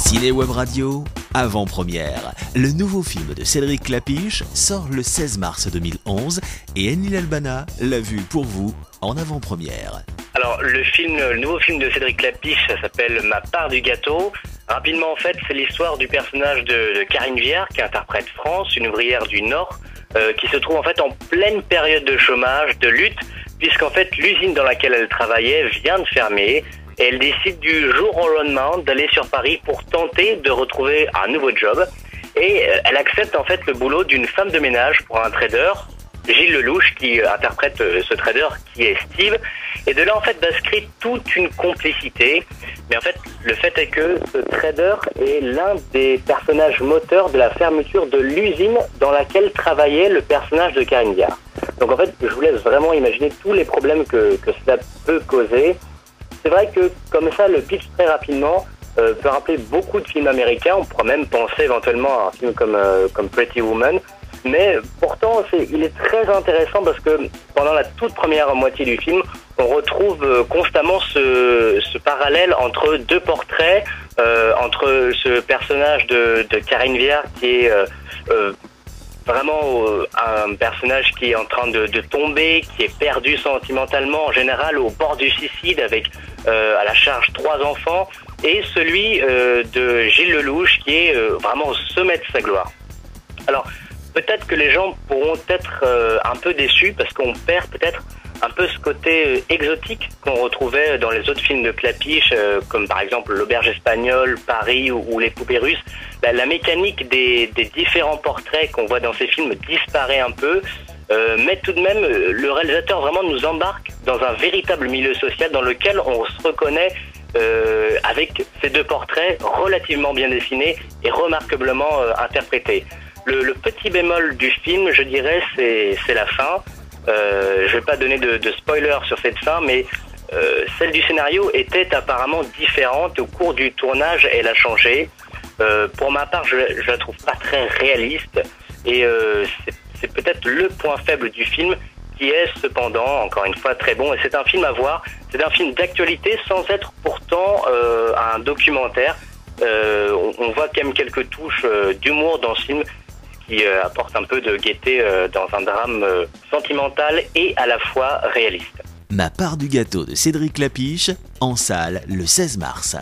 Ciné Web Radio, avant-première. Le nouveau film de Cédric Klapisch sort le 16 mars 2011 et Enlil Albana l'a vu pour vous en avant-première. Alors le nouveau film de Cédric Klapisch, ça s'appelle Ma part du gâteau. Rapidement en fait, c'est l'histoire du personnage de Karine Viard qui interprète France, une ouvrière du Nord, qui se trouve en fait en pleine période de chômage, de lutte, puisqu'en fait l'usine dans laquelle elle travaillait vient de fermer. Et elle décide du jour au lendemain d'aller sur Paris pour tenter de retrouver un nouveau job. Et elle accepte en fait le boulot d'une femme de ménage pour un trader, Gilles Lelouch, qui interprète ce trader qui est Steve. Et de là en fait va se créer toute une complicité. Mais en fait le fait est que ce trader est l'un des personnages moteurs de la fermeture de l'usine dans laquelle travaillait le personnage de Karine Viard. Donc en fait je vous laisse vraiment imaginer tous les problèmes que cela peut causer. C'est vrai que comme ça, le pitch très rapidement peut rappeler beaucoup de films américains. On pourrait même penser éventuellement à un film comme Pretty Woman. Mais pourtant, il est très intéressant parce que pendant la toute première moitié du film, on retrouve constamment ce parallèle entre deux portraits, entre ce personnage de Karine Viard qui est vraiment un personnage qui est en train de tomber, qui est perdu sentimentalement, en général au bord du suicide avec à la charge 3 enfants, et celui de Gilles Lelouch qui est vraiment au sommet de sa gloire. Alors peut-être que les gens pourront être un peu déçus parce qu'on perd peut-être un peu ce côté exotique qu'on retrouvait dans les autres films de Klapisch, comme par exemple L'Auberge espagnole, Paris ou Les Poupées russes. La mécanique des différents portraits qu'on voit dans ces films disparaît un peu, mais tout de même, le réalisateur vraiment nous embarque dans un véritable milieu social dans lequel on se reconnaît avec ces deux portraits relativement bien dessinés et remarquablement interprétés. Le petit bémol du film, je dirais, c'est la fin. Je vais pas donner de spoiler sur cette fin, mais celle du scénario était apparemment différente. Au cours du tournage, elle a changé. Pour ma part, je la trouve pas très réaliste. Et c'est peut-être le point faible du film, qui est cependant, encore une fois, très bon. Et c'est un film à voir. C'est un film d'actualité sans être pourtant un documentaire. On voit quand même quelques touches d'humour dans ce film, qui apporte un peu de gaieté dans un drame sentimental et à la fois réaliste. Ma part du gâteau de Cédric Klapisch, en salle le 16 mars.